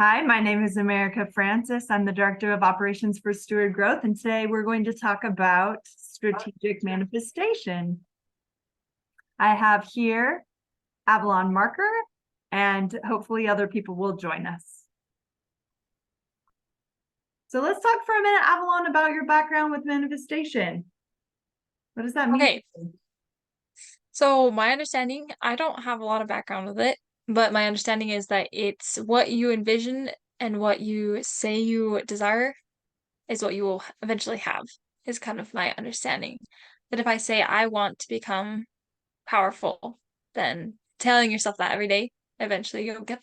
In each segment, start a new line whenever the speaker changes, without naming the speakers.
Hi, my name is America Francis. I'm the Director of Operations for Steward Growth, and today we're going to talk about strategic manifestation. I have here Avalon Marker, and hopefully other people will join us. So let's talk for a minute, Avalon, about your background with manifestation. What does that mean?
Okay, so my understanding, I don't have a lot of background with it, but my understanding is that it's what you envision and what you say you desire is what you will eventually have, is kind of my understanding. That if I say I want to become powerful, then telling yourself that every day, eventually you'll get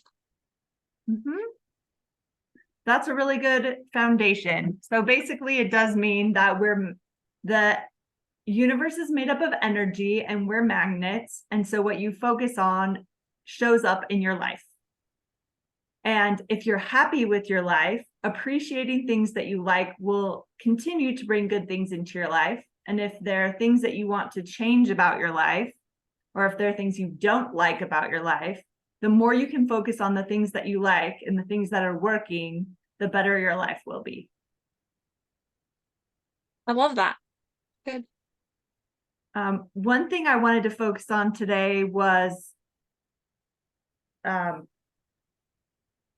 That's a really good foundation. So basically, it does mean that the universe is made up of energy and we're magnets. And so what you focus on shows up in your life. And if you're happy with your life, appreciating things that you like will continue to bring good things into your life. And if there are things that you want to change about your life, or if there are things you don't like about your life, the more you can focus on the things that you like and the things that are working, the better your life will be.
I love that. Good.
One thing I wanted to focus on today was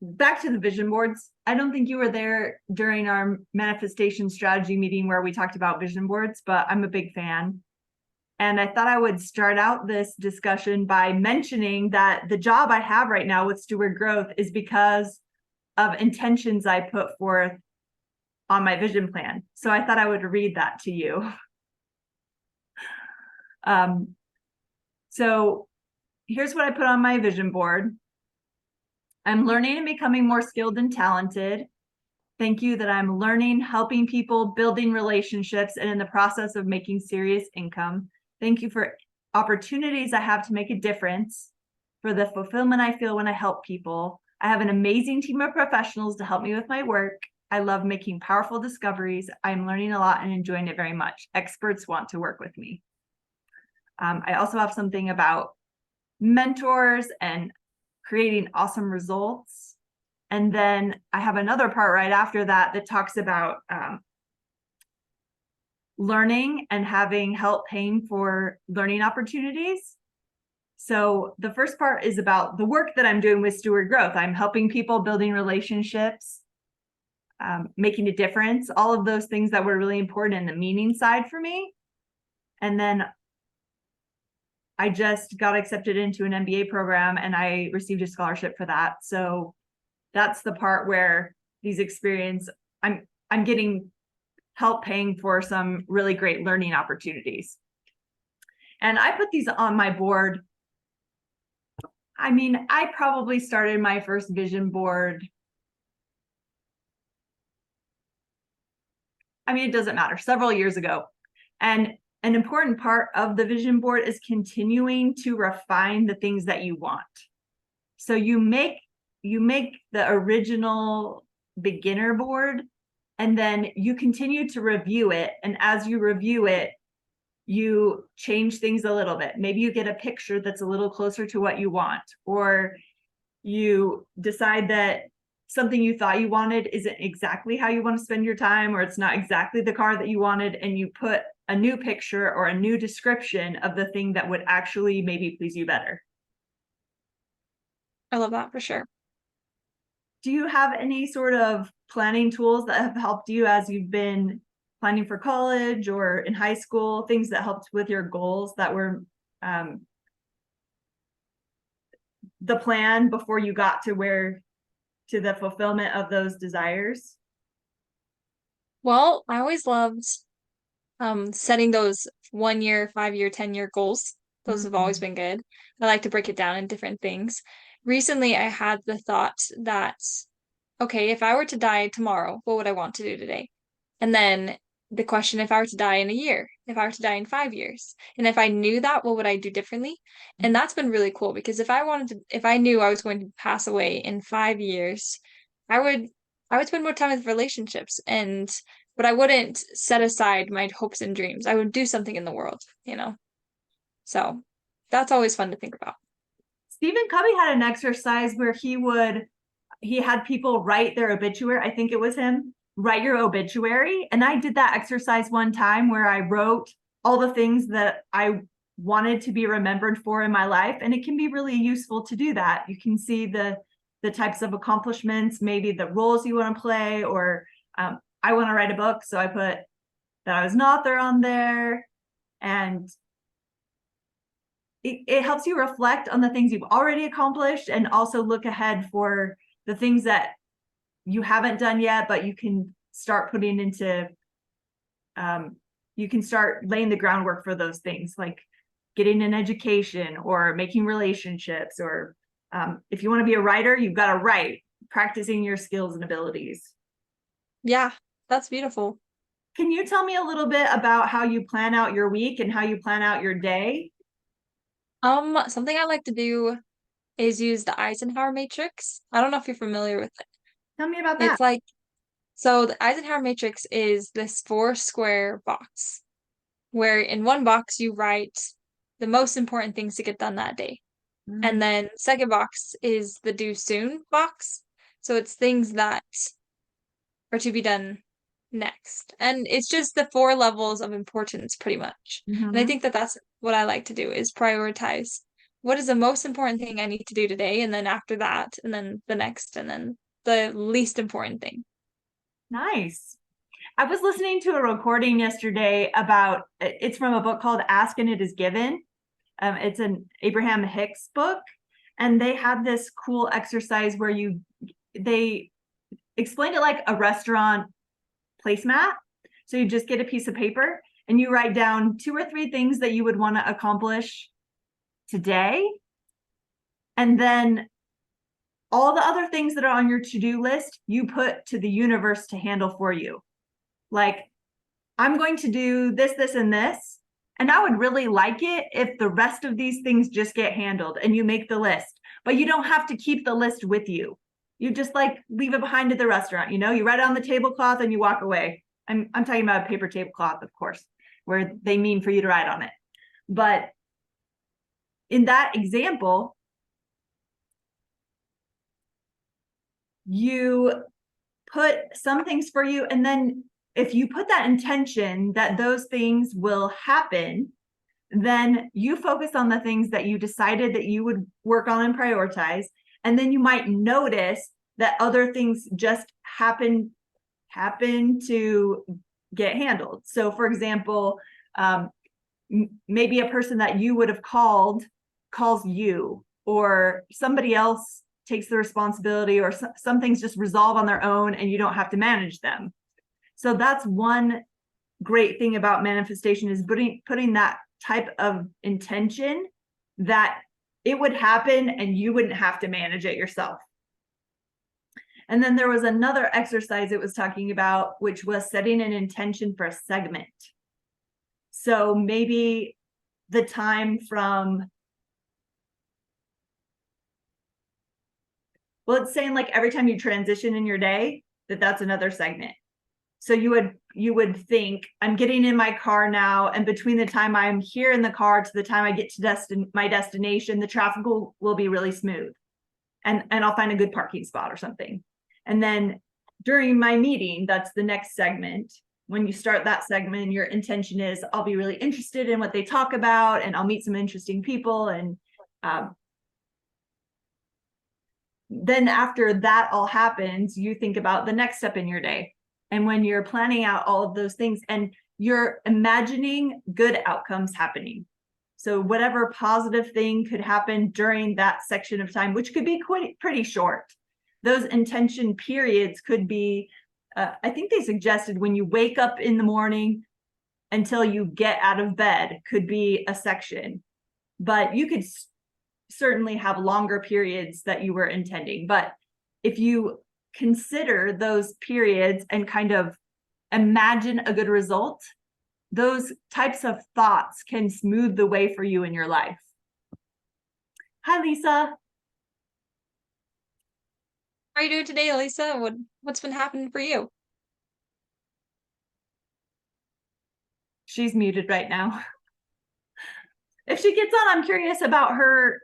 back to the vision boards. I don't think you were there during our manifestation strategy meeting where we talked about vision boards, but I'm a big fan. And I thought I would start out this discussion by mentioning that the job I have right now with Steward Growth is because of intentions I put forth on my vision plan. So I thought I would read that to you. So here's what I put on my vision board. I'm learning and becoming more skilled and talented. Thank you that I'm learning, helping people, building relationships, and in the process of making serious income. Thank you for opportunities I have to make a difference, for the fulfillment I feel when I help people. I have an amazing team of professionals to help me with my work. I love making powerful discoveries. I'm learning a lot and enjoying it very much. Experts want to work with me. I also have something about mentors and creating awesome results. And then I have another part right after that that talks about learning and having help paying for learning opportunities. So the first part is about the work that I'm doing with Steward Growth. I'm helping people, building relationships, making a difference, all of those things that were really important in the meaning side for me. And then I just got accepted into an MBA program and I received a scholarship for that. So that's the part where these experience, I'm getting help paying for some really great learning opportunities. And I put these on my board. I mean, I probably started my first vision board. I mean, it doesn't matter, several years ago. And an important part of the vision board is continuing to refine the things that you want. So you make the original beginner board, and then you continue to review it. And as you review it, you change things a little bit. Maybe you get a picture that's a little closer to what you want, or you decide that something you thought you wanted isn't exactly how you want to spend your time, or it's not exactly the car that you wanted, and you put a new picture or a new description of the thing that would actually maybe please you better.
I love that for sure.
Do you have any sort of planning tools that have helped you as you've been planning for college or in high school, things that helped with your goals that were the plan before you got to the fulfillment of those desires?
Well, I always loved setting those 1 year, 5 year, 10 year goals. Those have always
Mhm.
been good. I like to break it down in different things. Recently, I had the thought that, okay, if I were to die tomorrow, what would I want to do today? And then the question, if I were to die in a year, if I were to die in 5 years, and if I knew that, what would I do differently? And that's been really cool because if I knew I was going to pass away in 5 years, I would, I would spend more time with relationships but I wouldn't set aside my hopes and dreams. I would do something in the world, you know? So that's always fun to think about.
Stephen Covey had an exercise where he would he had people write their obituary. I think it was him, write your obituary. And I did that exercise one time where I wrote all the things that I wanted to be remembered for in my life. And it can be really useful to do that. You can see the types of accomplishments, maybe the roles you want to play, or I want to write a book. So I put that I was an author on there. And it helps you reflect on the things you've already accomplished and also look ahead for the things that you haven't done yet, but you can start putting into, you can start laying the groundwork for those things, like getting an education or making relationships, or if you want to be a writer, you've got to write, practicing your skills and abilities.
Yeah, that's beautiful.
Can you tell me a little bit about how you plan out your week and how you plan out your day?
Something I like to do is use the Eisenhower matrix. I don't know if you're familiar with it.
Tell me about that.
It's like, so the Eisenhower matrix is this four square box where in one box you write the most important things to get done that day.
Mm.
And then second box is the do soon box. So it's things that are to be done next. And it's just the four levels of importance pretty much. And I
Mhm.
think that that's what I like to do is prioritize what is the most important thing I need to do today, and then after that, and then the next, and then the least important thing.
Nice. I was listening to a recording yesterday about, it's from a book called Ask and It Is Given. It's an Abraham Hicks book. And they had this cool exercise where they explained it like a restaurant placemat. So you just get a piece of paper and you write down 2 or 3 things that you would want to accomplish today. And then all the other things that are on your to-do list, you put to the universe to handle for you. Like, I'm going to do this, this, and this. And I would really like it if the rest of these things just get handled and you make the list. But you don't have to keep the list with you. You just like leave it behind at the restaurant, you write it on the tablecloth and you walk away. I'm talking about a paper tablecloth, of course, where they mean for you to write on it. But in that example, you put some things for you, and then if you put that intention that those things will happen, then you focus on the things that you decided that you would work on and prioritize. And then you might notice that other things just happen to get handled. So for example, maybe a person that you would have called calls you, or somebody else takes the responsibility, or some things just resolve on their own and you don't have to manage them. So that's one great thing about manifestation, is putting that type of intention that it would happen and you wouldn't have to manage it yourself. And then there was another exercise it was talking about, which was setting an intention for a segment. So maybe the time from, well, it's saying like every time you transition in your day, that's another segment. So you would think, I'm getting in my car now, and between the time I'm here in the car to the time I get to my destination, the traffic will be really smooth, and I'll find a good parking spot or something. And then during my meeting, that's the next segment. When you start that segment, your intention is, I'll be really interested in what they talk about, and I'll meet some interesting people. And then after that all happens, you think about the next step in your day. And when you're planning out all of those things and you're imagining good outcomes happening. So whatever positive thing could happen during that section of time, which could be pretty short, those intention periods could be, I think they suggested when you wake up in the morning until you get out of bed could be a section. But you could certainly have longer periods that you were intending. But if you consider those periods and kind of imagine a good result, those types of thoughts can smooth the way for you in your life. Hi, Lisa.
How are you doing today, Lisa? What's been happening for you?
She's muted right now. If she gets on, I'm curious about her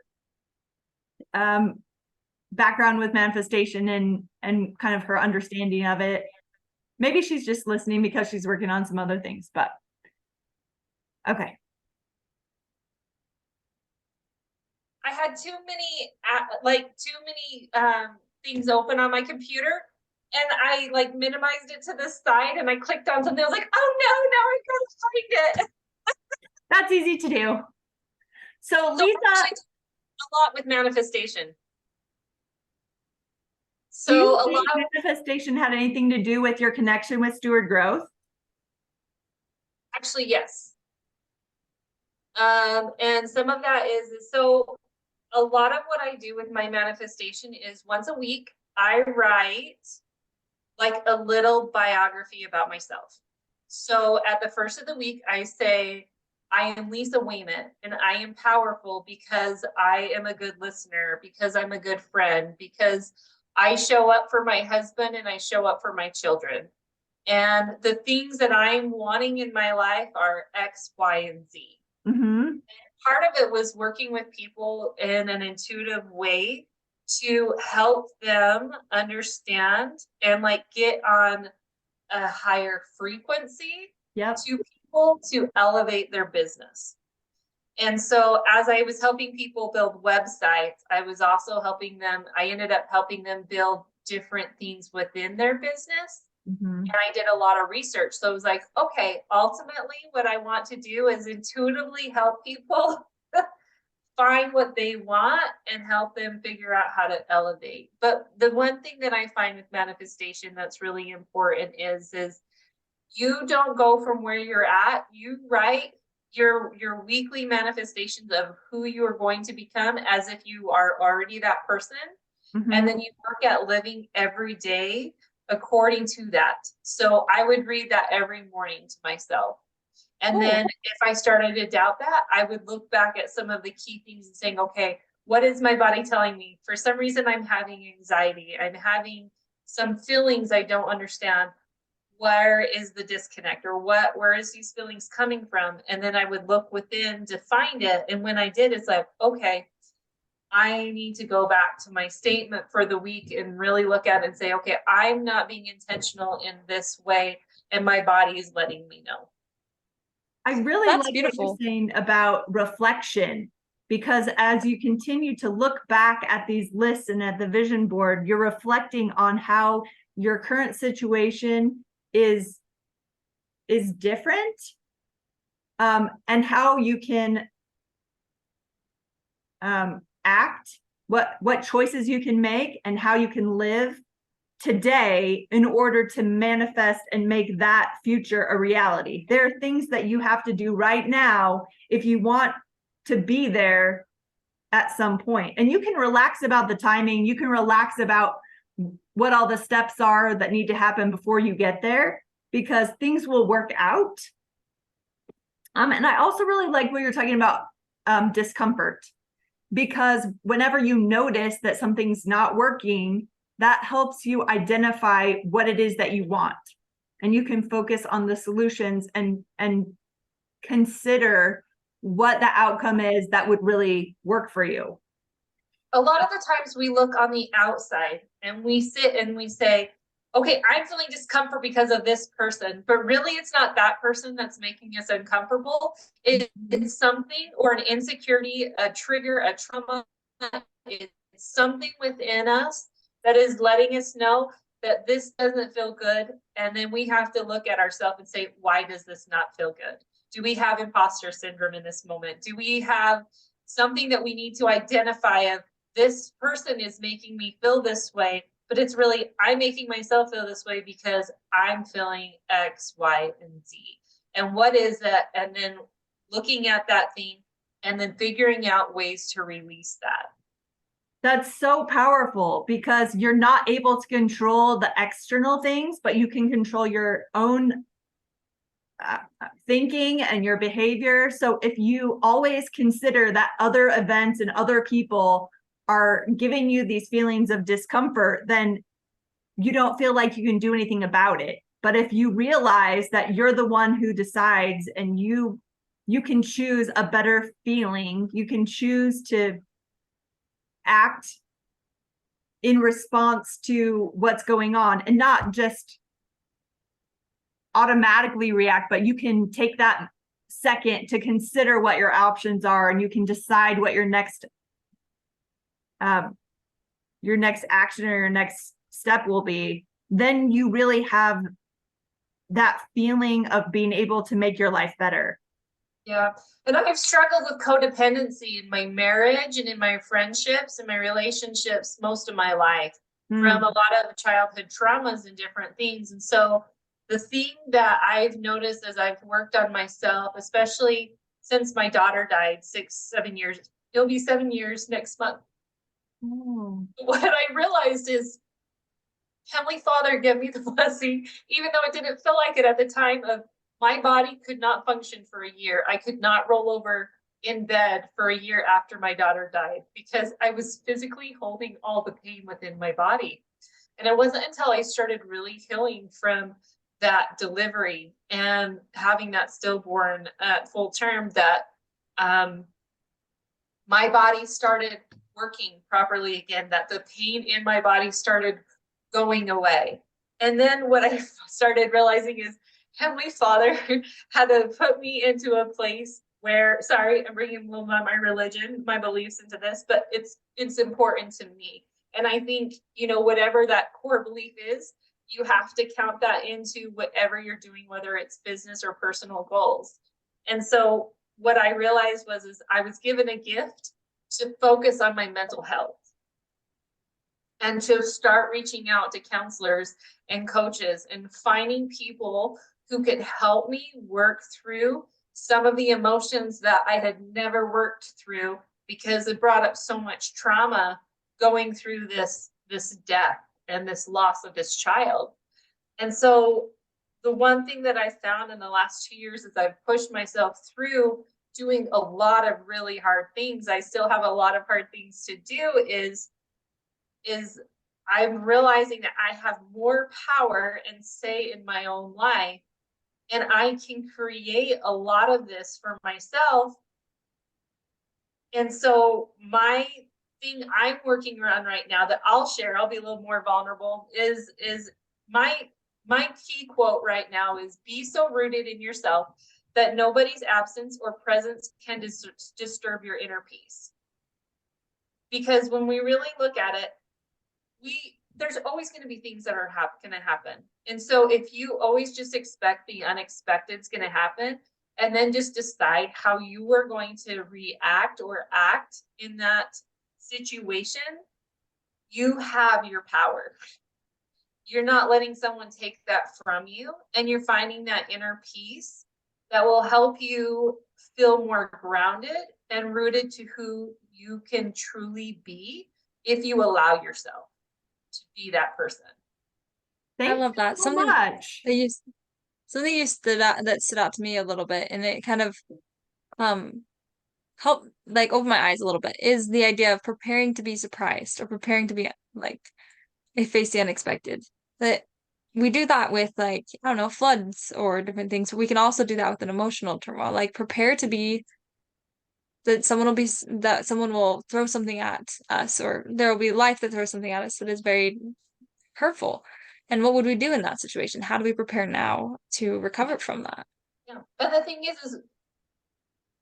background with manifestation and kind of her understanding of it. Maybe she's just listening because she's working on some other things, but okay.
I had too many things open on my computer, and I like minimized it to the side, and I clicked on something. I was like, oh no, now I gotta find it.
That's easy to do. So
So
Lisa,
I actually do a lot with manifestation.
do
So
you
a
think
lot
manifestation had anything to do with your connection with Steward Growth?
actually, yes. And some of that is so a lot of what I do with my manifestation is once a week I write like a little biography about myself. So at the first of the week, I say, I am Lisa Weymouth, and I am powerful because I am a good listener, because I'm a good friend, because I show up for my husband and I show up for my children. And the things that I'm wanting in my life are X, Y, and Z.
Mm-hmm.
Part of it was working with people in an intuitive way to help them understand and like get on a higher frequency
Yep.
to people to elevate their business. And so as I was helping people build websites, I was also helping them, I ended up helping them build different things within their business.
Mm-hmm.
And I did a lot of research. So it was like, okay, ultimately what I want to do is intuitively help people find what they want and help them figure out how to elevate. But the one thing that I find with manifestation that's really important is you don't go from where you're at. You write your weekly manifestations of who you are going to become as if you are already that person.
Mm-hmm.
And then you work at living every day according to that. So I would read that every morning to myself. And then if I started to doubt that, I would look back at some of the key things and saying, okay, what is my body telling me? For some reason, I'm having anxiety. I'm having some feelings I don't understand. Where is the disconnect, or where is these feelings coming from? And then I would look within to find it. And when I did, it's like, okay, I need to go back to my statement for the week and really look at it and say, okay, I'm not being intentional in this way, and my body is letting me know.
I really
That's
like
beautiful.
what you're saying about reflection, because as you continue to look back at these lists and at the vision board, you're reflecting on how your current situation is different, and how you can act, what choices you can make, and how you can live today in order to manifest and make that future a reality. There are things that you have to do right now if you want to be there at some point. And you can relax about the timing. You can relax about what all the steps are that need to happen before you get there, because things will work out. And I also really like what you're talking about, discomfort, because whenever you notice that something's not working, that helps you identify what it is that you want, and you can focus on the solutions and consider what the outcome is that would really work for you.
A lot of the times we look on the outside and we sit and we say, okay, I'm feeling discomfort because of this person, but really it's not that person that's making us uncomfortable. It's something, or an insecurity, a trigger, a trauma. It's something within us that is letting us know that this doesn't feel good. And then we have to look at ourselves and say, why does this not feel good? Do we have imposter syndrome in this moment? Do we have something that we need to identify of, this person is making me feel this way, but it's really, I'm making myself feel this way because I'm feeling X, Y, and Z. And what is that? And then looking at that thing and then figuring out ways to release that.
That's so powerful, because you're not able to control the external things, but you can control your own thinking and your behavior. So if you always consider that other events and other people are giving you these feelings of discomfort, then you don't feel like you can do anything about it. But if you realize that you're the one who decides, and you can choose a better feeling, you can choose to act in response to what's going on, and not just automatically react, but you can take that second to consider what your options are, and you can decide what your next action or your next step will be. Then you really have that feeling of being able to make your life better.
Yeah. And I've struggled with codependency in my marriage and in my friendships and my relationships most of my life from a lot of childhood traumas and different things. And so the thing that I've noticed as I've worked on myself, especially since my daughter died 7 years, it'll be 7 years next month. What I realized is, Heavenly Father, give me the blessing, even though it didn't feel like it at the time, of my body could not function for a year. I could not roll over in bed for a year after my daughter died because I was physically holding all the pain within my body. And it wasn't until I started really healing from that delivery and having that stillborn at full term that my body started working properly again, that the pain in my body started going away. And then what I started realizing is Heavenly Father had to put me into a place where, sorry, I'm bringing a little bit of my religion, my beliefs into this, but it's important to me. And I think, whatever that core belief is, you have to count that into whatever you're doing, whether it's business or personal goals. And so what I realized is I was given a gift to focus on my mental health and to start reaching out to counselors and coaches and finding people who could help me work through some of the emotions that I had never worked through because it brought up so much trauma going through this death and this loss of this child. And so the one thing that I found in the last 2 years as I've pushed myself through doing a lot of really hard things, I still have a lot of hard things to do, is I'm realizing that I have more power and say in my own life, and I can create a lot of this for myself. And so my thing I'm working on right now that I'll share, I'll be a little more vulnerable, is my key quote right now is, be so rooted in yourself that nobody's absence or presence can disturb your inner peace. Because when we really look at it, there's always going to be things that are going to happen. And so if you always just expect the unexpected is going to happen, and then just decide how you are going to react or act in that situation, you have your power. You're not letting someone take that from you, and you're finding that inner peace that will help you feel more grounded and rooted to who you can truly be if you allow yourself to be that person.
Thank
I love that.
you so much.
Something you stood out to me a little bit, and it kind of helped like open my eyes a little bit, is the idea of preparing to be surprised or preparing to be like face the unexpected. That we do that with, like, I don't know, floods or different things. We can also do that with an emotional turmoil. Like, prepare to be that someone will throw something at us, or there will be life that throws something at us that is very hurtful. And what would we do in that situation? How do we prepare now to recover from that?
Yeah. But the thing is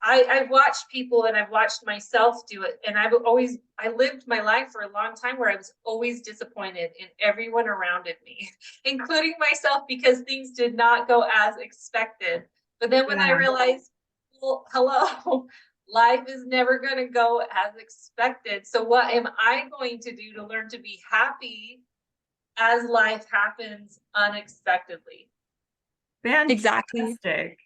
I've watched people and I've watched myself do it. And I lived my life for a long time where I was always disappointed in everyone around me, including myself, because things did not go as expected. But then when I realized, well, hello, life is never going to go as expected. So what am I going to do to learn to be happy as life happens unexpectedly?
Fantastic.
Exactly.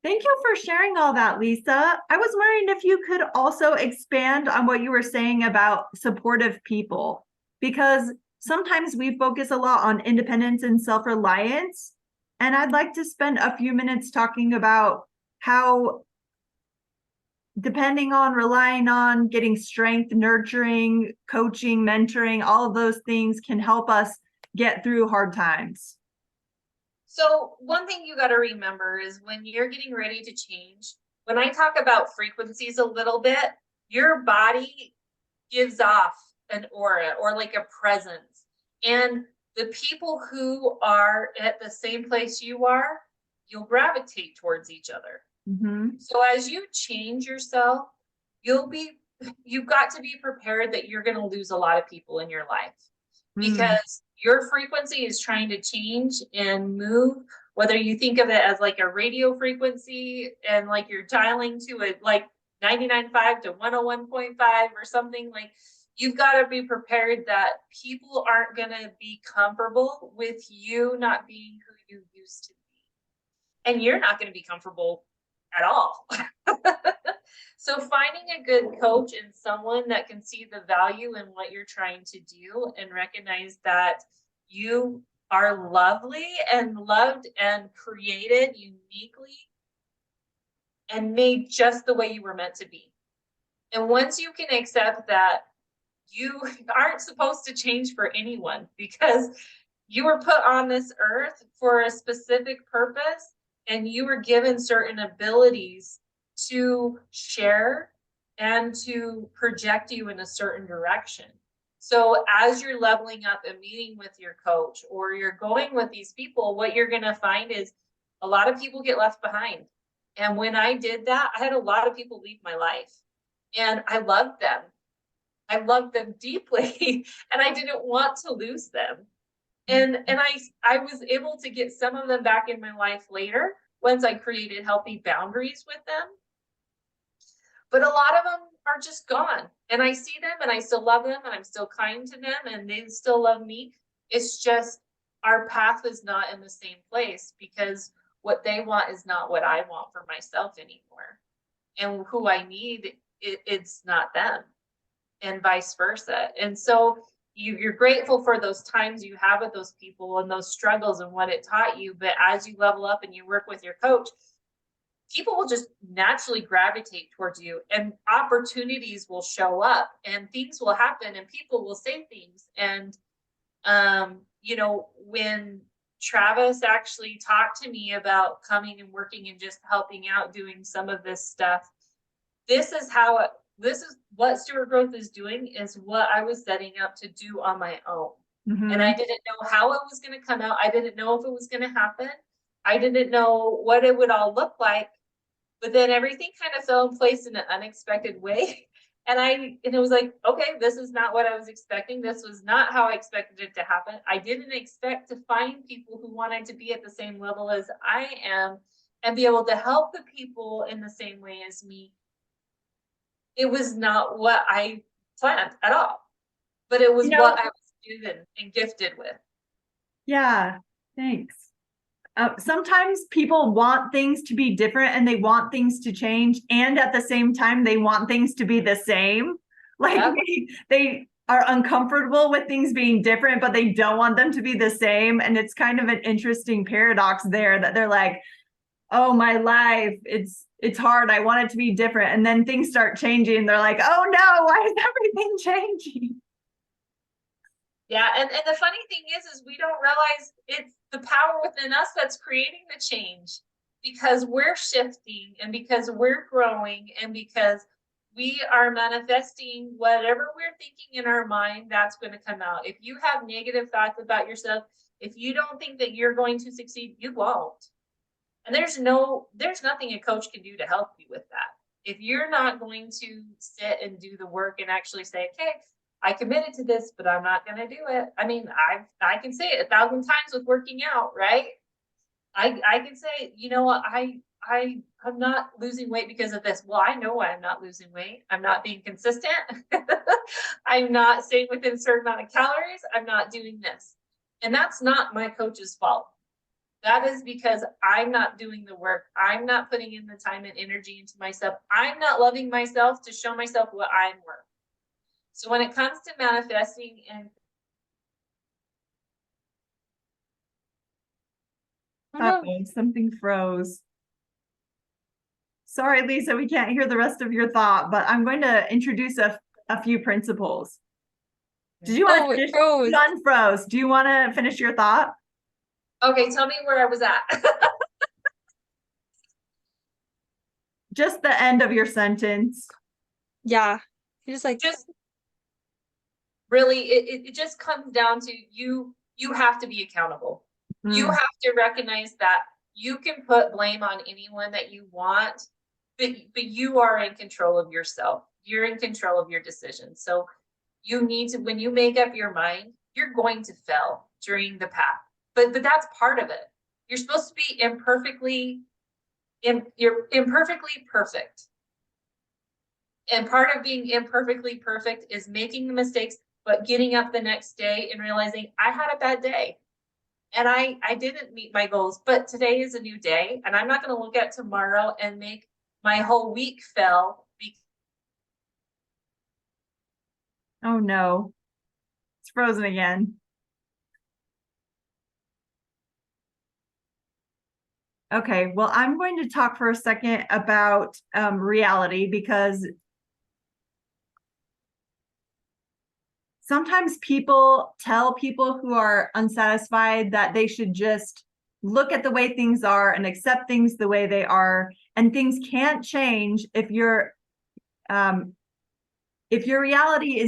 Thank you for sharing all that, Lisa. I was wondering if you could also expand on what you were saying about supportive people, because sometimes we focus a lot on independence and self-reliance. And I'd like to spend a few minutes talking about how, depending on relying on getting strength, nurturing, coaching, mentoring, all of those things can help us get through hard times.
So one thing you got to remember is when you're getting ready to change, when I talk about frequencies a little bit, your body gives off an aura or like a presence. And the people who are at the same place you are, you'll gravitate towards each other.
Mhm.
So as you change yourself, you've got to be prepared that you're going to lose a lot of people in your life because your frequency is trying to change and move, whether you think of it as like a radio frequency and like you're dialing to it like 99.5 to 101.5 or something. Like, you've got to be prepared that people aren't going to be comfortable with you not being who you used to be. And you're not going to be comfortable at all. So finding a good coach and someone that can see the value in what you're trying to do and recognize that you are lovely and loved and created uniquely and made just the way you were meant to be. And once you can accept that, you aren't supposed to change for anyone because you were put on this earth for a specific purpose and you were given certain abilities to share and to project you in a certain direction. So as you're leveling up and meeting with your coach or you're going with these people, what you're going to find is a lot of people get left behind. And when I did that, I had a lot of people leave my life and I loved them. I loved them deeply and I didn't want to lose them. And I was able to get some of them back in my life later once I created healthy boundaries with them. But a lot of them are just gone. And I see them and I still love them and I'm still kind to them and they still love me. It's just our path is not in the same place because what they want is not what I want for myself anymore. And who I need, it's not them, and vice versa. And so you're grateful for those times you have with those people and those struggles and what it taught you. But as you level up and you work with your coach, people will just naturally gravitate towards you and opportunities will show up and things will happen and people will say things. And, when Travis actually talked to me about coming and working and just helping out doing some of this stuff, this is what Steward Growth is doing, is what I was setting up to do on my own. And I didn't know how it was going to come out. I didn't know if it was going to happen. I didn't know what it would all look like. But then everything kind of fell in place in an unexpected way. And it was like, okay, this is not what I was expecting. This was not how I expected it to happen. I didn't expect to find people who wanted to be at the same level as I am and be able to help the people in the same way as me. It was not what I planned at all, but it was what I was given and gifted with.
Yeah, thanks. Sometimes people want things to be different and they want things to change. And at the same time, they want things to be the same. Like they are uncomfortable with things being different, but they don't want them to be the same. And it's kind of an interesting paradox there that they're like, oh, my life, it's hard. I want it to be different. And then things start changing. They're like, oh no, why is everything changing?
Yeah, and the funny thing is we don't realize it's the power within us that's creating the change because we're shifting and because we're growing and because we are manifesting whatever we're thinking in our mind, that's going to come out. If you have negative thoughts about yourself, if you don't think that you're going to succeed, you won't. And there's nothing a coach can do to help you with that. If you're not going to sit and do the work and actually say, okay, I committed to this, but I'm not going to do it. I mean, I can say it 1,000 times with working out, right? I can say, you know what, I'm not losing weight because of this. Well, I know why I'm not losing weight. I'm not being consistent. I'm not staying within a certain amount of calories. I'm not doing this. And that's not my coach's fault. That is because I'm not doing the work. I'm not putting in the time and energy into myself. I'm not loving myself to show myself what I'm worth. So when it comes to manifesting and
Something froze. Sorry, Lisa, we can't hear the rest of your thought, but I'm going to introduce a few principles. Did you want to finish? Unfroze. Do you want to finish your thought?
Okay, tell me where I was at.
Just the end of your sentence.
Yeah. You're just like,
really, it just comes down to you have to be accountable. You
Mm.
have to recognize that you can put blame on anyone that you want, but you are in control of yourself. You're in control of your decisions. So you need to, when you make up your mind, you're going to fail during the path. But that's part of it. You're supposed to be you're imperfectly perfect. And part of being imperfectly perfect is making the mistakes, but getting up the next day and realizing I had a bad day and I didn't meet my goals, but today is a new day. And I'm not going to look at tomorrow and make my whole week fail.
Oh no, it's frozen again. Okay, well, I'm going to talk for a second about reality, because sometimes people tell people who are unsatisfied that they should just look at the way things are and accept things the way they are, and things can't change if your reality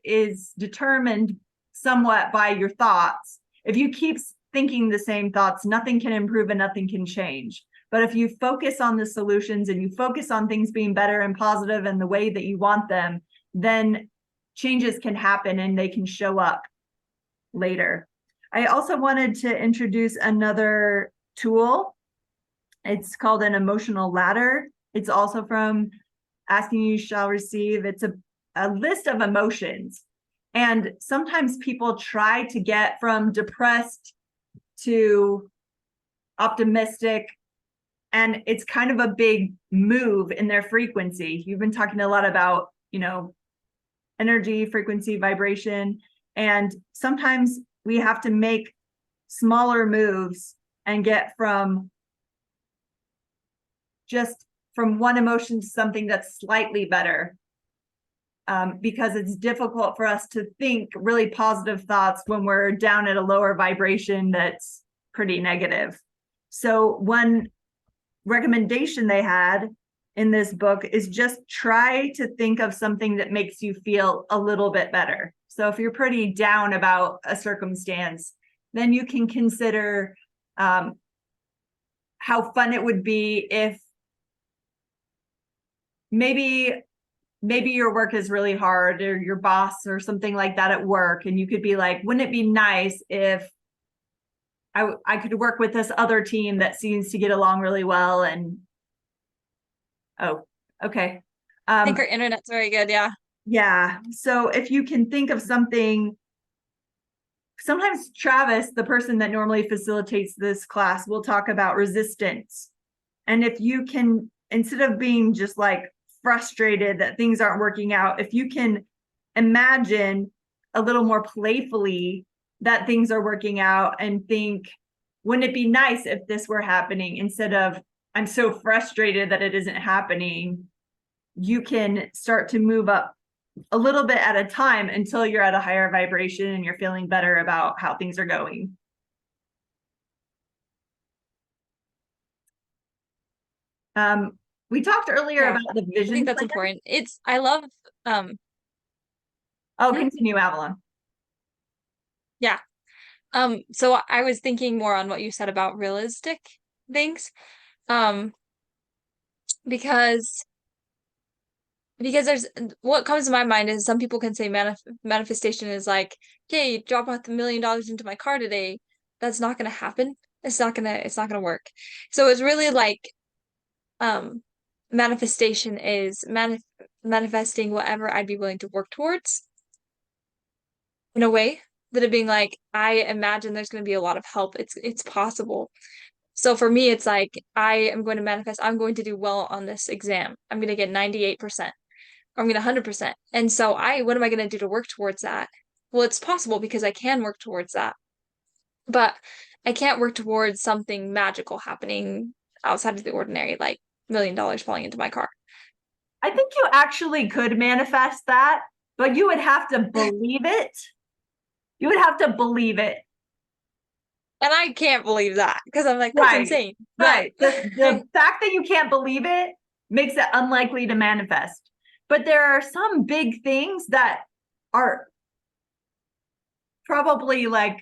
is determined somewhat by your thoughts. If you keep thinking the same thoughts, nothing can improve and nothing can change. But if you focus on the solutions and you focus on things being better and positive and the way that you want them, then changes can happen and they can show up later. I also wanted to introduce another tool. It's called an emotional ladder. It's also from Asking You Shall Receive. It's a list of emotions. And sometimes people try to get from depressed to optimistic, and it's kind of a big move in their frequency. You've been talking a lot about, energy, frequency, vibration, and sometimes we have to make smaller moves and get from one emotion to something that's slightly better, because it's difficult for us to think really positive thoughts when we're down at a lower vibration that's pretty negative. So one recommendation they had in this book is just try to think of something that makes you feel a little bit better. So if you're pretty down about a circumstance, then you can consider how fun it would be if maybe your work is really hard, or your boss or something like that at work, and you could be like, wouldn't it be nice if I could work with this other team that seems to get along really well? And oh, okay.
I think our internet's very good. Yeah.
Yeah. So if you can think of something, sometimes Travis, the person that normally facilitates this class, will talk about resistance. And if you can, instead of being just like frustrated that things aren't working out, if you can imagine a little more playfully that things are working out and think, wouldn't it be nice if this were happening, instead of I'm so frustrated that it isn't happening, you can start to move up a little bit at a time until you're at a higher vibration and you're feeling better about how things are going. We talked earlier about the
I
vision
think that's
plan.
important. I love
Continue, Avalon.
Yeah. So I was thinking more on what you said about realistic things. Because there's what comes to my mind is some people can say manifestation is like, okay, drop out $1 million into my car today. That's not gonna happen. It's not gonna work. So it's really like manifestation is manifesting whatever I'd be willing to work towards, in a way that it being like, I imagine there's going to be a lot of help. It's possible. So for me, it's like, I am going to manifest, I'm going to do well on this exam. I'm going to get 98%. I'm going to 100%. And so what am I going to do to work towards that? Well, it's possible because I can work towards that, but I can't work towards something magical happening outside of the ordinary, like $1 million falling into my car.
I think you actually could manifest that, but you would have to believe it. You would have to believe it.
And I can't believe that, because I'm like, that's insane.
Right. The fact that you can't believe it makes it unlikely to manifest. But there are some big things that are probably like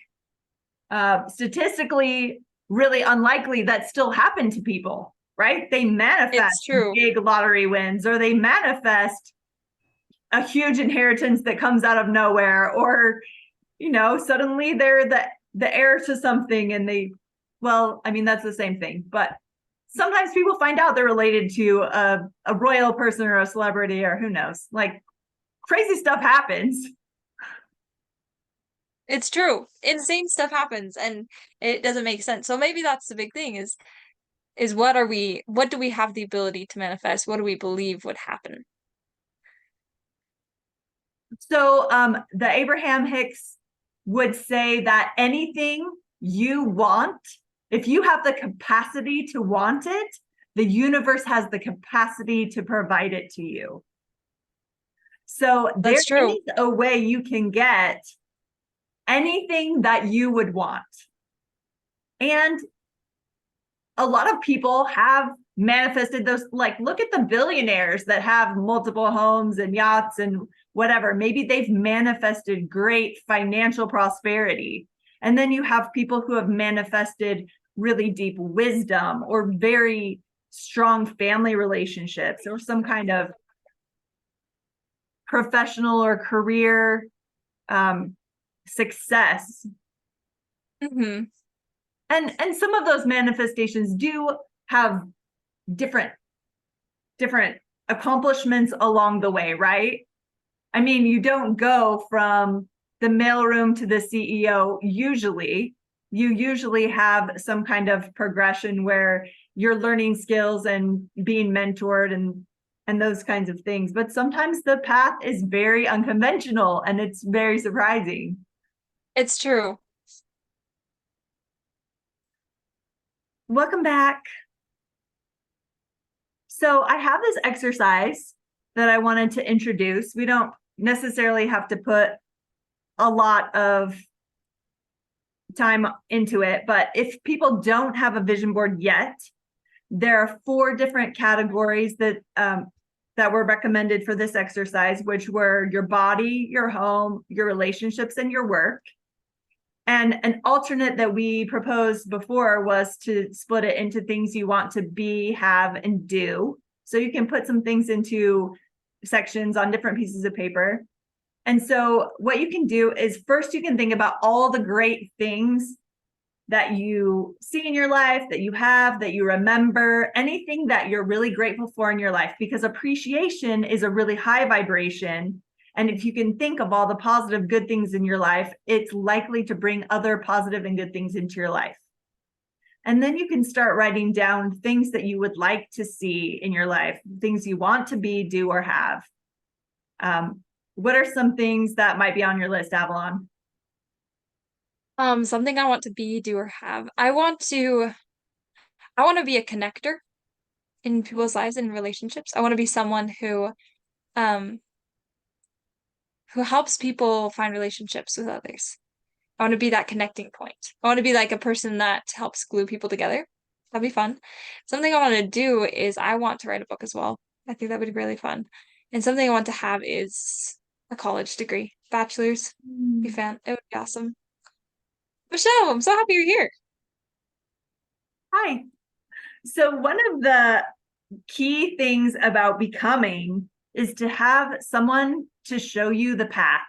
statistically really unlikely that still happen to people, right? They manifest
It's true.
big lottery wins, or they manifest a huge inheritance that comes out of nowhere, or suddenly they're the heir to something, and well, I mean, that's the same thing, but sometimes people find out they're related to a royal person or a celebrity, or who knows, like crazy stuff happens.
It's true. Insane stuff happens and it doesn't make sense. So maybe that's the big thing is what do we have the ability to manifest? What do we believe would happen?
So the Abraham Hicks would say that anything you want, if you have the capacity to want it, the universe has the capacity to provide it to you. So there
That's true.
is a way you can get anything that you would want. And a lot of people have manifested those, like, look at the billionaires that have multiple homes and yachts and whatever. Maybe they've manifested great financial prosperity. And then you have people who have manifested really deep wisdom or very strong family relationships or some kind of professional or career success.
Mm-hmm.
And some of those manifestations do have different accomplishments along the way, right? I mean, you don't go from the mailroom to the CEO usually. You usually have some kind of progression where you're learning skills and being mentored and those kinds of things. But sometimes the path is very unconventional and it's very surprising.
It's true.
Welcome back. So I have this exercise that I wanted to introduce. We don't necessarily have to put a lot of time into it, but if people don't have a vision board yet, there are 4 different categories that were recommended for this exercise, which were your body, your home, your relationships, and your work. And an alternate that we proposed before was to split it into things you want to be, have, and do. So you can put some things into sections on different pieces of paper. And so what you can do is first you can think about all the great things that you see in your life, that you have, that you remember, anything that you're really grateful for in your life, because appreciation is a really high vibration. And if you can think of all the positive, good things in your life, it's likely to bring other positive and good things into your life. And then you can start writing down things that you would like to see in your life, things you want to be, do, or have. What are some things that might be on your list, Avalon?
Something I want to be, do, or have. I want to be a connector in people's lives and relationships. I want to be someone um who helps people find relationships with others. I want to be that connecting point. I want to be like a person that helps glue people together. That'd be fun. Something I want to do is I want to write a book as well. I think that would be really fun. And something I want to have is a college degree, bachelor's. Be fan. It would be awesome. Michelle, I'm so happy you're here.
Hi. So one of the key things about becoming is to have someone to show you the path,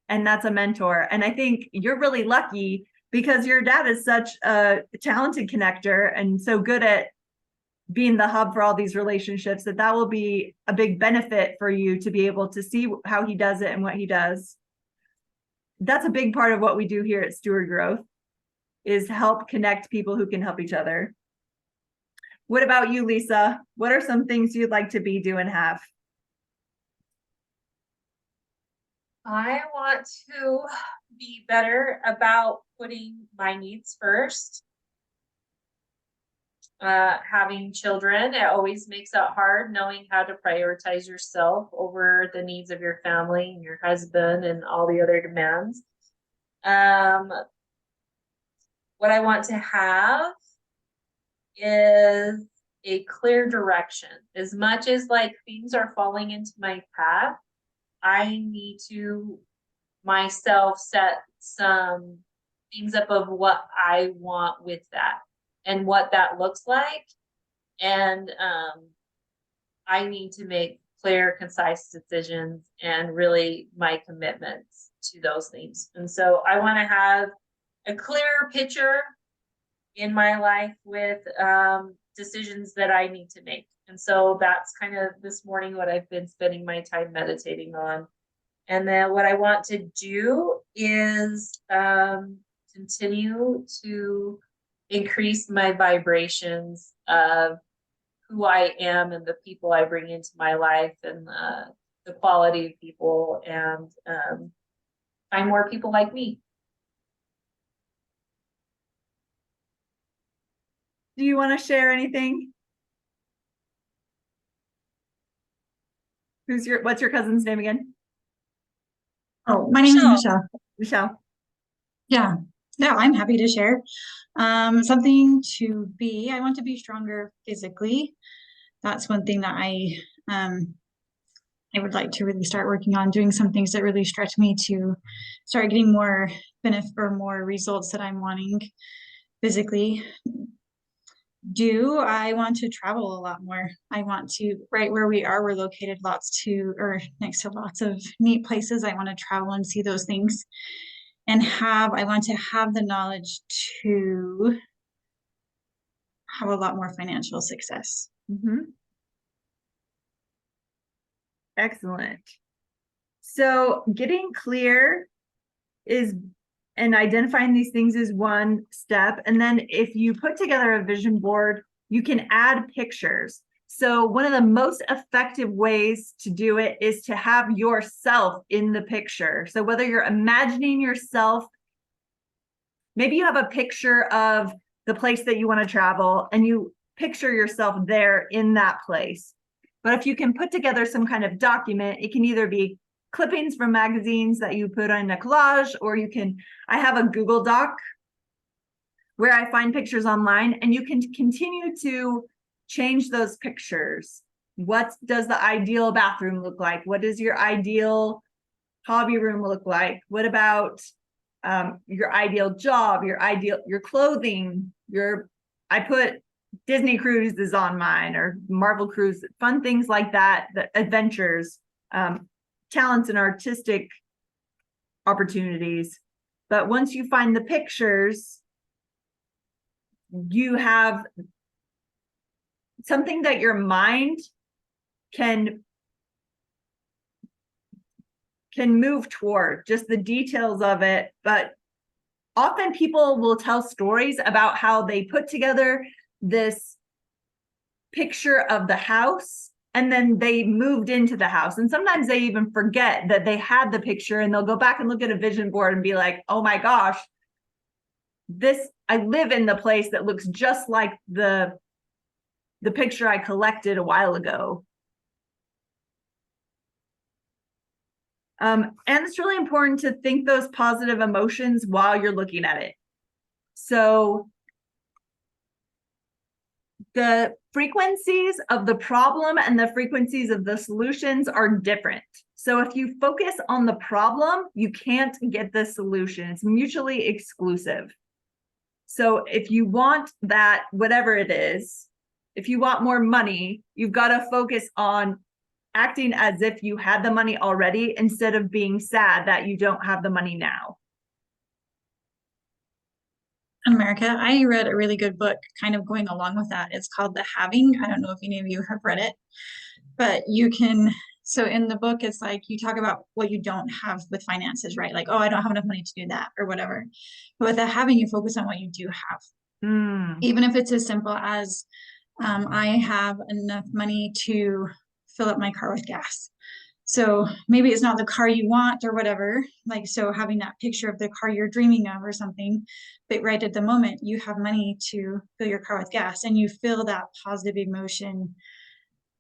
and that's a mentor. And I think you're really lucky because your dad is such a talented connector and so good at being the hub for all these relationships that will be a big benefit for you to be able to see how he does it and what he does. That's a big part of what we do here at Steward Growth, is help connect people who can help each other. What about you, Lisa? What are some things you'd like to be, do, and have?
I want to be better about putting my needs first. Having children, it always makes it hard knowing how to prioritize yourself over the needs of your family and your husband and all the other demands. What I want to have is a clear direction. As much as like things are falling into my path, I need to myself set some things up of what I want with that and what that looks like. And I need to make clear, concise decisions and really my commitments to those things. And so I want to have a clear picture in my life with decisions that I need to make. And so that's kind of this morning what I've been spending my time meditating on. And then what I want to do is continue to increase my vibrations of who I am and the people I bring into my life and the quality of people, and find more people like me.
Do you want to share anything? What's your cousin's name again?
Oh, my name is Michelle.
Michelle.
Yeah, I'm happy to share. Something to be, I want to be stronger physically. That's one thing that I would like to really start working on, doing some things that really stretch me to start getting more benefit or more results that I'm wanting physically. I want to travel a lot more. I want to, right where we're located next to lots of neat places. I want to travel and see those things. And I want to have the knowledge to have a lot more financial success.
Mm-hmm. Excellent. So getting clear and identifying these things is one step. And then if you put together a vision board, you can add pictures. So one of the most effective ways to do it is to have yourself in the picture. So whether you're imagining yourself, maybe you have a picture of the place that you want to travel and you picture yourself there in that place. But if you can put together some kind of document, it can either be clippings from magazines that you put on a collage, or I have a Google Doc where I find pictures online, and you can continue to change those pictures. What does the ideal bathroom look like? What does your ideal hobby room look like? What about your ideal job, your clothing, I put Disney cruises on mine, or Marvel cruise, fun things like that, the adventures, talents and artistic opportunities. But once you find the pictures, you have something that your mind can move toward, just the details of it. But often people will tell stories about how they put together this picture of the house and then they moved into the house. And sometimes they even forget that they had the picture, and they'll go back and look at a vision board and be like, oh my gosh, I live in the place that looks just like the picture I collected a while ago. And it's really important to think those positive emotions while you're looking at it. So the frequencies of the problem and the frequencies of the solutions are different. So if you focus on the problem, you can't get the solution. It's mutually exclusive. So if you want that, whatever it is, if you want more money, you've got to focus on acting as if you had the money already, instead of being sad that you don't have the money now.
America, I read a really good book kind of going along with that. It's called The Having. I don't know if any of you have read it, but so in the book, it's like you talk about what you don't have with finances, right? Like, oh, I don't have enough money to do that or whatever. But with The Having, you focus on what you do have. Even if it's as simple as I have enough money to fill up my car with gas. So maybe it's not the car you want or whatever, like, so having that picture of the car you're dreaming of or something, but right at the moment you have money to fill your car with gas, and you feel that positive emotion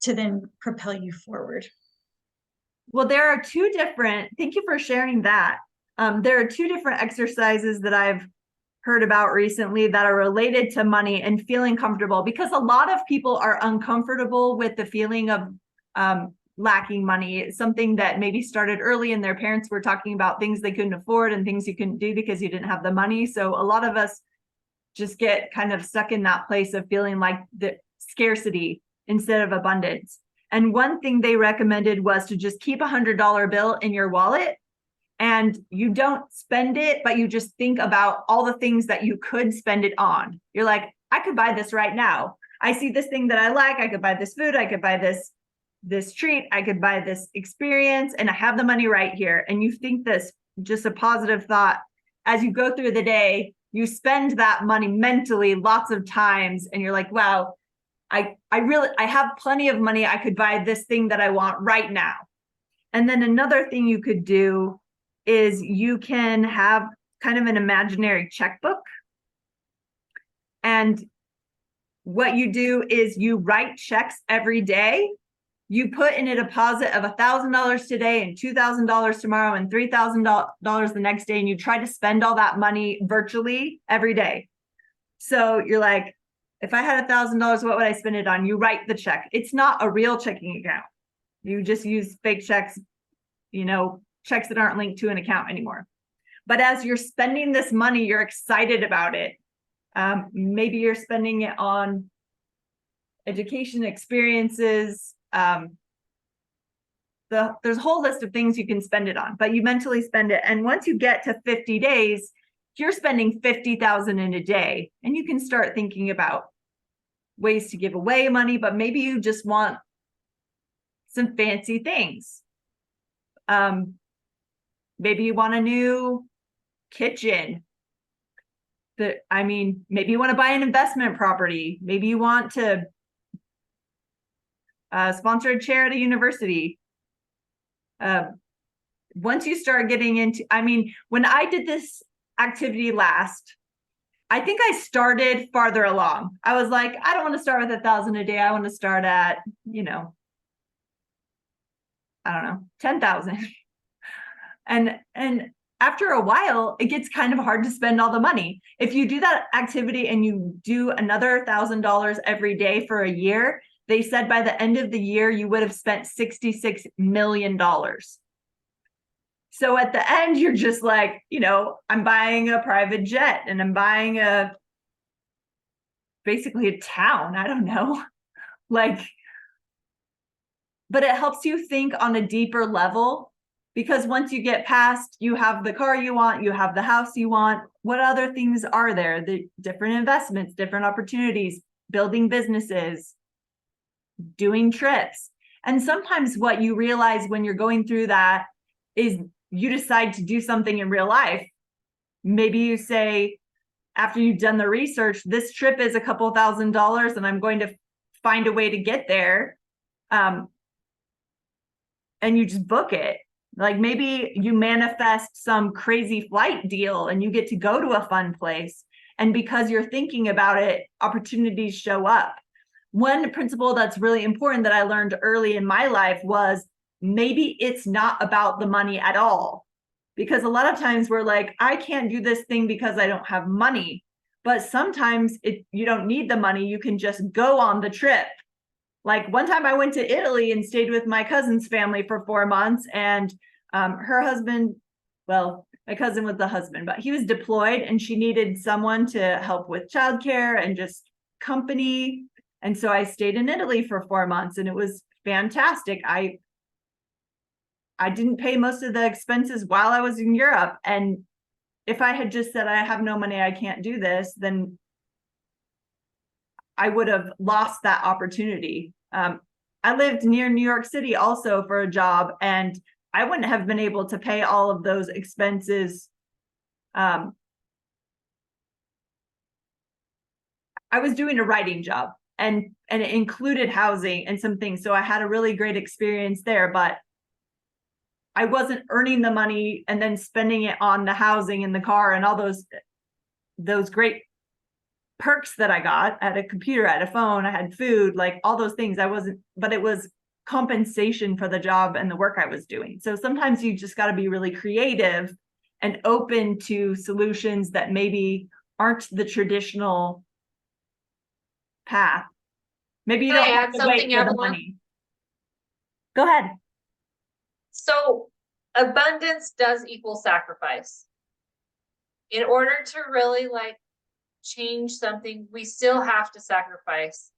to then propel you forward.
Well, thank you for sharing that. There are two different exercises that I've heard about recently that are related to money and feeling comfortable, because a lot of people are uncomfortable with the feeling of lacking money. It's something that maybe started early and their parents were talking about things they couldn't afford and things you couldn't do because you didn't have the money. So a lot of us just get kind of stuck in that place of feeling like the scarcity instead of abundance. And one thing they recommended was to just keep $100 bill in your wallet, and you don't spend it, but you just think about all the things that you could spend it on. You're like, I could buy this right now. I see this thing that I like. I could buy this food. I could buy this treat. I could buy this experience, and I have the money right here. And you think this, just a positive thought. As you go through the day, you spend that money mentally lots of times, and you're like, wow, I have plenty of money. I could buy this thing that I want right now. And then another thing you could do is you can have kind of an imaginary checkbook. And what you do is you write checks every day. You put in a deposit of $1,000 today and $2,000 tomorrow and $3,000 the next day. And you try to spend all that money virtually every day. So you're like, if I had $1,000, what would I spend it on? You write the check. It's not a real checking account. You just use fake checks, checks that aren't linked to an account anymore. But as you're spending this money, you're excited about it. Maybe you're spending it on education experiences. There's a whole list of things you can spend it on, but you mentally spend it. And once you get to 50 days, you're spending 50,000 in a day, and you can start thinking about ways to give away money, but maybe you just want some fancy things. Maybe you want a new kitchen. Maybe you want to buy an investment property. Maybe you want to sponsor a chair at a university. Once you start getting into, when I did this activity last, I think I started farther along. I was like, I don't want to start with 1,000 a day. I want to start at, I don't know, 10,000. And after a while, it gets kind of hard to spend all the money. If you do that activity and you do another $1,000 every day for a year, they said by the end of the year, you would have spent $66 million. So at the end, you're just like, I'm buying a private jet and I'm buying basically a town. I don't know. But it helps you think on a deeper level, because once you get past, you have the car you want, you have the house you want. What other things are there? The different investments, different opportunities, building businesses, doing trips. And sometimes what you realize when you're going through that is you decide to do something in real life. Maybe you say, after you've done the research, this trip is a couple $1,000s and I'm going to find a way to get there. And you just book it. Like maybe you manifest some crazy flight deal and you get to go to a fun place. And because you're thinking about it, opportunities show up. One principle that's really important that I learned early in my life was maybe it's not about the money at all. Because a lot of times we're like, I can't do this thing because I don't have money. But sometimes you don't need the money. You can just go on the trip. Like one time I went to Italy and stayed with my cousin's family for 4 months, and her husband, well, my cousin was the husband, but he was deployed and she needed someone to help with childcare and just company. And so I stayed in Italy for 4 months and it was fantastic. I didn't pay most of the expenses while I was in Europe. And if I had just said, I have no money, I can't do this, then I would have lost that opportunity. I lived near New York City also for a job, and I wouldn't have been able to pay all of those expenses. I was doing a writing job and it included housing and some things. So I had a really great experience there, but I wasn't earning the money and then spending it on the housing and the car and all those great perks that I got. I had a computer, I had a phone, I had food, like all those things. But it was compensation for the job and the work I was doing. So sometimes you just got to be really creative and open to solutions that maybe aren't the traditional path. Maybe you
Can I
don't have
add
to
something,
wait for the
Evelyn?
money. Go ahead.
So abundance does equal sacrifice. In order to really like change something, we still have to sacrifice.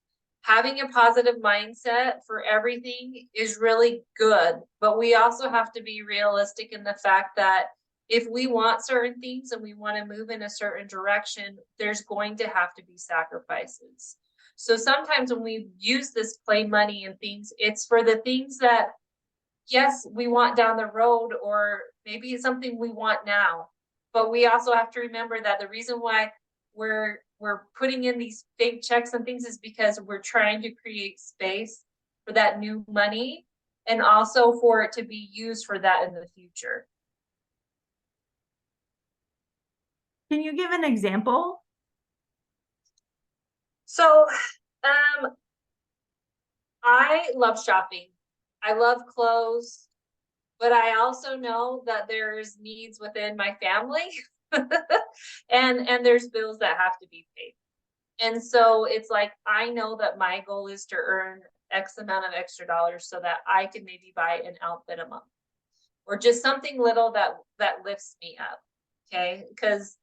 Having a positive mindset for everything is really good, but we also have to be realistic in the fact that if we want certain things and we want to move in a certain direction, there's going to have to be sacrifices. So sometimes when we use this play money and things, it's for the things that, yes, we want down the road, or maybe it's something we want now. But we also have to remember that the reason why we're putting in these big checks and things is because we're trying to create space for that new money, and also for it to be used for that in the future.
Can you give an example?
So, I love shopping. I love clothes, but I also know that there's needs within my family and there's bills that have to be paid. And so it's like, I know that my goal is to earn X amount of extra dollars so that I can maybe buy an outfit a month, or just something little that lifts me up. Okay. Because,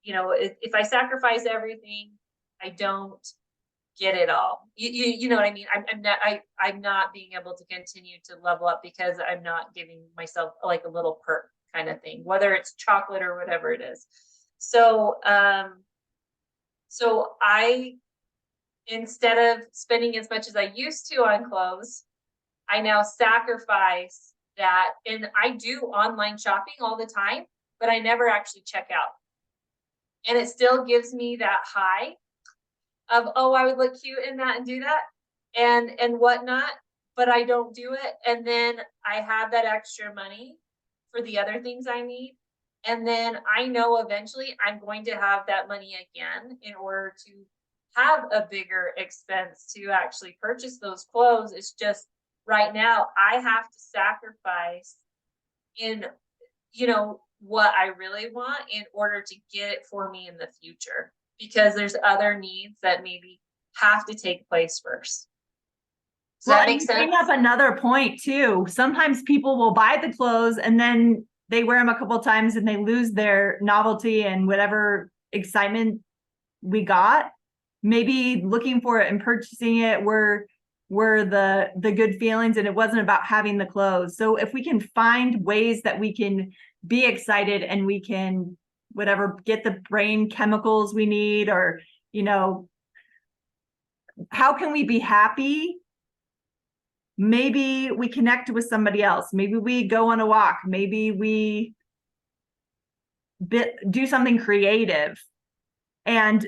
if I sacrifice everything, I don't get it all. You know what I mean? I'm not being able to continue to level up because I'm not giving myself like a little perk kind of thing, whether it's chocolate or whatever it is. So I, instead of spending as much as I used to on clothes, I now sacrifice that. And I do online shopping all the time, but I never actually check out. And it still gives me that high of, oh, I would look cute in that and do that and whatnot, but I don't do it. And then I have that extra money for the other things I need. And then I know eventually I'm going to have that money again in order to have a bigger expense to actually purchase those clothes. It's just right now I have to sacrifice in, what I really want in order to get it for me in the future, because there's other needs that maybe have to take place first. Does that make
You
sense?
bring up another point too. Sometimes people will buy the clothes and then they wear them a couple times and they lose their novelty and whatever excitement we got. Maybe looking for it and purchasing it were the good feelings, and it wasn't about having the clothes. So if we can find ways that we can be excited and we can get the brain chemicals we need, or how can we be happy? Maybe we connect with somebody else. Maybe we go on a walk. Maybe we do something creative. And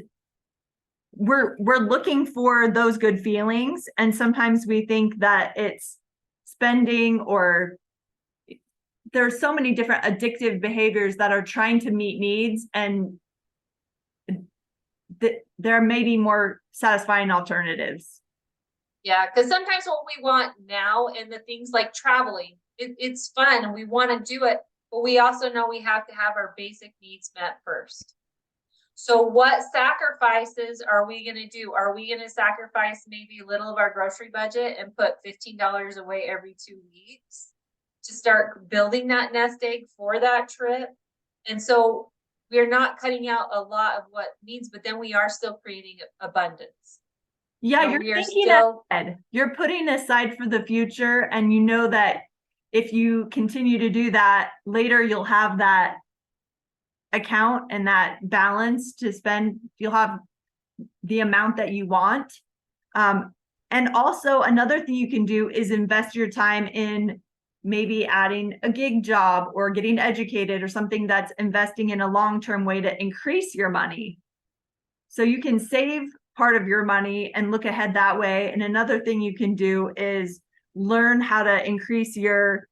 we're looking for those good feelings. And sometimes we think that it's spending, or there's so many different addictive behaviors that are trying to meet needs, and there may be more satisfying alternatives.
Yeah, because sometimes what we want now and the things like traveling, it's fun and we want to do it, but we also know we have to have our basic needs met first. So what sacrifices are we going to do? Are we going to sacrifice maybe a little of our grocery budget and put $15 away every 2 weeks to start building that nest egg for that trip? And so we're not cutting out a lot of what needs, but then we are still creating abundance.
Yeah, you're thinking ahead. You're putting aside for the future, and you know that if you continue to do that, later you'll have that account and that balance to spend. You'll have the amount that you want. And also another thing you can do is invest your time in maybe adding a gig job or getting educated, or something that's investing in a long-term way to increase your money. So you can save part of your money and look ahead that way. And another thing you can do is learn how to increase your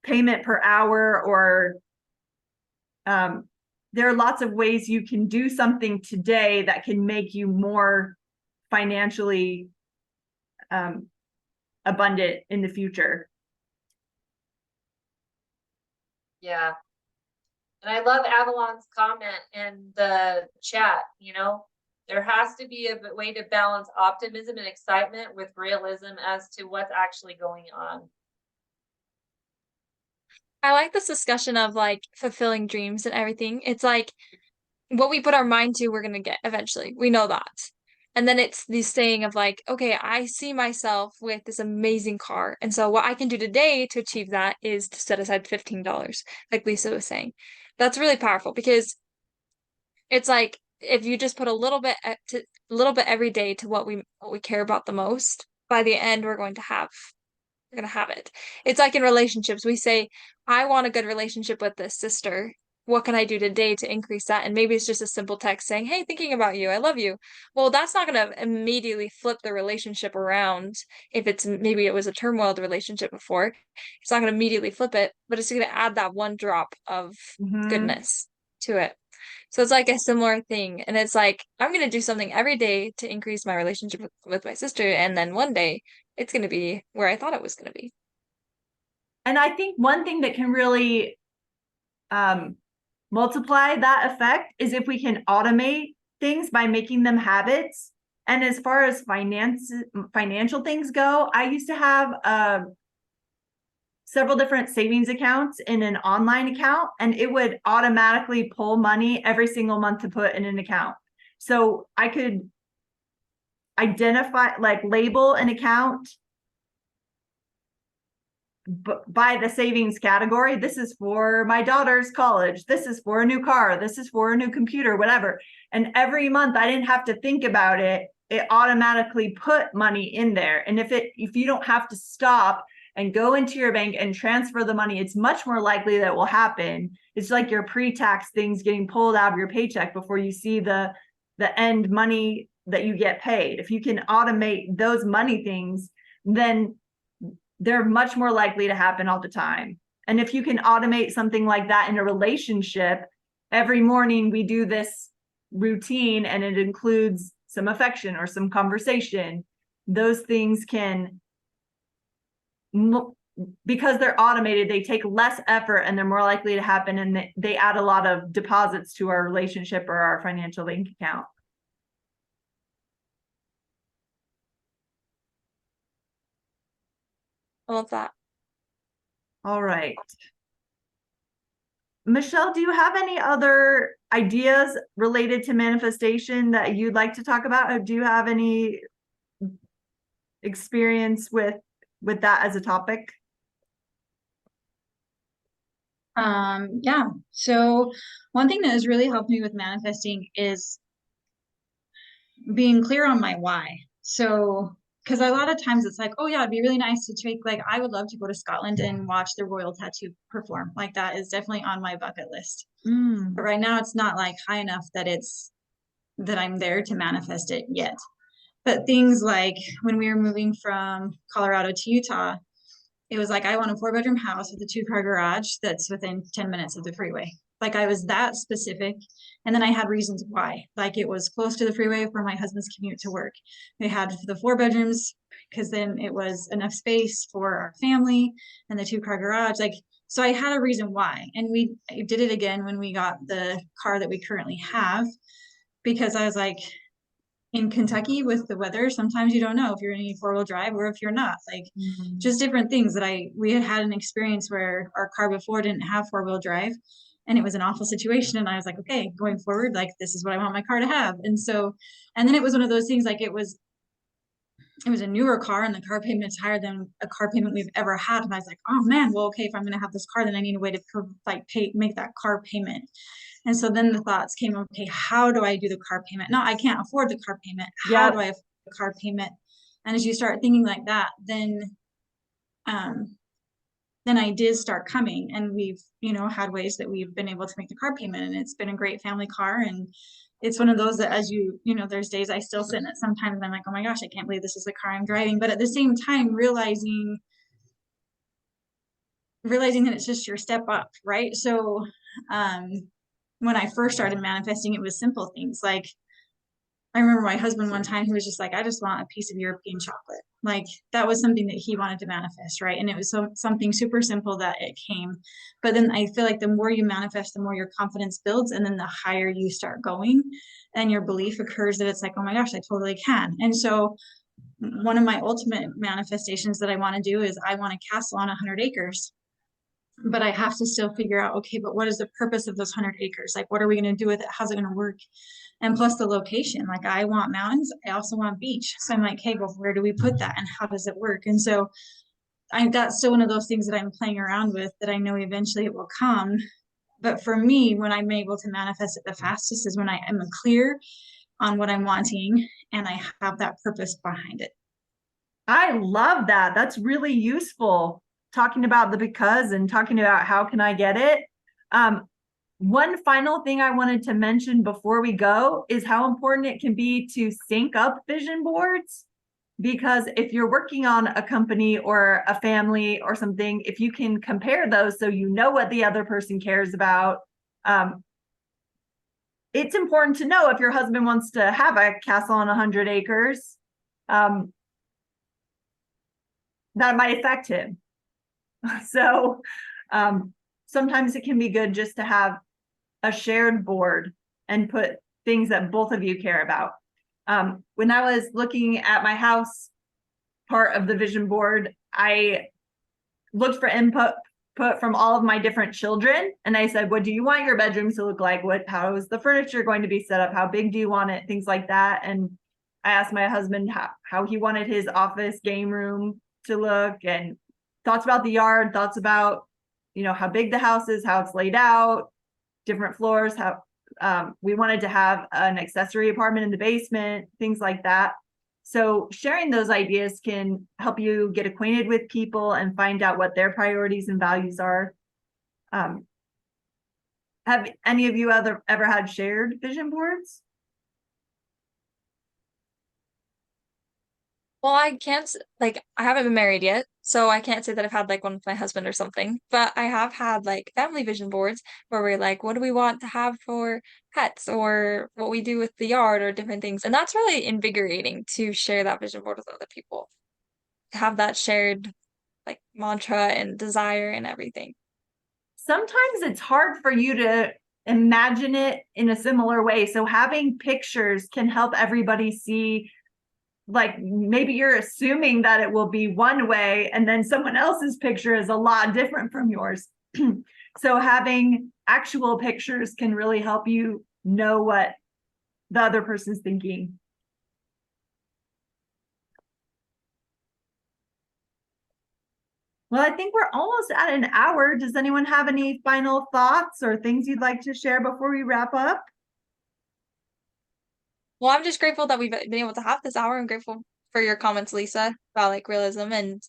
payment per hour, or there are lots of ways you can do something today that can make you more financially abundant in the future.
Yeah. And I love Avalon's comment in the chat, There has to be a way to balance optimism and excitement with realism as to what's actually going on.
I like this discussion of like fulfilling dreams and everything. It's like what we put our mind to, we're gonna get eventually. We know that. And then it's the saying of like, okay, I see myself with this amazing car. And so what I can do today to achieve that is to set aside $15, like Lisa was saying. That's really powerful because it's like if you just put a little bit to a little bit every day to what we care about the most, by the end we're gonna have it. It's like in relationships, we say, I want a good relationship with this sister. What can I do today to increase that? And maybe it's just a simple text saying, hey, thinking about you, I love you. Well, that's not gonna immediately flip the relationship around if it's maybe it was a turmoiled relationship before. It's not gonna immediately flip it, but it's gonna add that one drop of goodness to it. So it's like a similar thing. And it's like, I'm going to do something every day to increase my relationship with my sister. And then one day it's going to be where I thought it was going to be.
And I think one thing that can really multiply that effect is if we can automate things by making them habits. And as far as financial things go, I used to have several different savings accounts in an online account, and it would automatically pull money every single month to put in an account. So I could identify, like label an account by the savings category. This is for my daughter's college. This is for a new car. This is for a new computer, whatever. And every month I didn't have to think about it. It automatically put money in there. And if you don't have to stop and go into your bank and transfer the money, it's much more likely that will happen. It's like your pre-tax things getting pulled out of your paycheck before you see the end money that you get paid. If you can automate those money things, then they're much more likely to happen all the time. And if you can automate something like that in a relationship, every morning we do this routine and it includes some affection or some conversation, those things can, because they're automated, they take less effort and they're more likely to happen, and they add a lot of deposits to our relationship or our financial bank account.
I love that.
All right. Michelle, do you have any other ideas related to manifestation that you'd like to talk about? Or do you have any experience with that as a topic?
Yeah. So one thing that has really helped me with manifesting is being clear on my why. So, because a lot of times it's like, oh yeah, it'd be really nice to take, like, I would love to go to Scotland and watch the Royal Tattoo perform. Like that is definitely on my bucket list. But right now it's not like high enough that I'm there to manifest it yet. But things like when we were moving from Colorado to Utah, it was like, I want a 4-bedroom house with a 2-car garage that's within 10 minutes of the freeway. Like I was that specific. And then I had reasons why. Like it was close to the freeway for my husband's commute to work. They had the 4 bedrooms because then it was enough space for our family, and the 2-car garage. Like, so I had a reason why. And we did it again when we got the car that we currently have, because I was like, in Kentucky with the weather, sometimes you don't know if you're gonna need 4-wheel drive or if you're not. Like just different things that we had an experience where our car before didn't have 4-wheel drive, and it was an awful situation. And I was like, okay, going forward, like this is what I want my car to have. And so, and then it was one of those things, like it was a newer car and the car payment's higher than a car payment we've ever had. And I was like, oh man, well, okay, if I'm going to have this car, then I need a way to make that car payment. And so then the thoughts came, okay, how do I do the car payment? No, I can't afford the car payment. How do I afford the car payment? And as you start thinking like that, then ideas start coming, and we've, had ways that we've been able to make the car payment, and it's been a great family car. And it's one of those that as there's days I still sit in it sometimes and I'm like, oh my gosh, I can't believe this is the car I'm driving. But at the same time, realizing that it's just your step up, right? So when I first started manifesting, it was simple things like I remember my husband one time, he was just like, I just want a piece of European chocolate. Like that was something that he wanted to manifest, right? And it was something super simple that it came. But then I feel like the more you manifest, the more your confidence builds, and then the higher you start going, and your belief occurs that it's like, oh my gosh, I totally can. And so one of my ultimate manifestations that I want to do is I want a castle on 100 acres. But I have to still figure out, okay, but what is the purpose of those 100 acres? Like, what are we going to do with it? How's it going to work? And plus the location, like I want mountains, I also want beach. So I'm like, hey, well, where do we put that and how does it work? And so that's still one of those things that I'm playing around with that I know eventually it will come. But for me, when I'm able to manifest it the fastest is when I am clear on what I'm wanting and I have that purpose behind it.
I love that. That's really useful. Talking about the because and talking about how can I get it. One final thing I wanted to mention before we go is how important it can be to sync up vision boards. Because if you're working on a company or a family or something, if you can compare those so you know what the other person cares about, it's important to know if your husband wants to have a castle on 100 acres, that might affect him. So sometimes it can be good just to have a shared board and put things that both of you care about. When I was looking at my house part of the vision board, I looked for input from all of my different children. And I said, what do you want your bedrooms to look like? How is the furniture going to be set up? How big do you want it? Things like that. And I asked my husband how he wanted his office game room to look, and thoughts about the yard, thoughts about, how big the house is, how it's laid out, different floors, how we wanted to have an accessory apartment in the basement, things like that. So sharing those ideas can help you get acquainted with people and find out what their priorities and values are. Have any of you ever had shared vision boards?
Well, I can't, I haven't been married yet, so I can't say that I've had like one with my husband or something, but I have had like family vision boards where we're like, what do we want to have for pets or what we do with the yard or different things. And that's really invigorating to share that vision board with other people, to have that shared like mantra and desire and everything.
Sometimes it's hard for you to imagine it in a similar way. So having pictures can help everybody see, like maybe you're assuming that it will be one way and then someone else's picture is a lot different from yours. So having actual pictures can really help you know what the other person's thinking. Well, I think we're almost at an hour. Does anyone have any final thoughts or things you'd like to share before we wrap up?
Well, I'm just grateful that we've been able to have this hour. I'm grateful for your comments, Lisa, about like realism and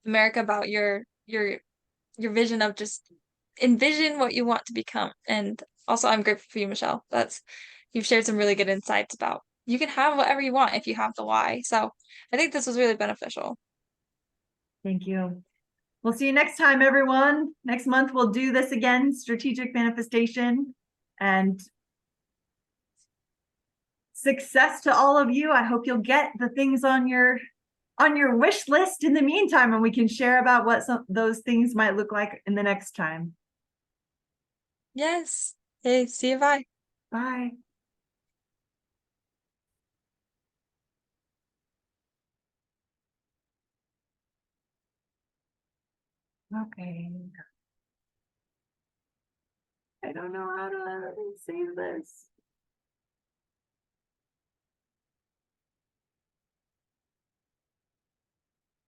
America, about your vision of just envision what you want to become. And also I'm grateful for you, Michelle. You've shared some really good insights about you can have whatever you want if you have the why. So I think this was really beneficial.
Thank you. We'll see you next time, everyone. Next month, we'll do this again, strategic manifestation, and success to all of you. I hope you'll get the things on your wish list in the meantime, and we can share about what those things might look like in the next time.
Yes. Hey, see you. Bye.
Bye. Okay. I don't know how to save this.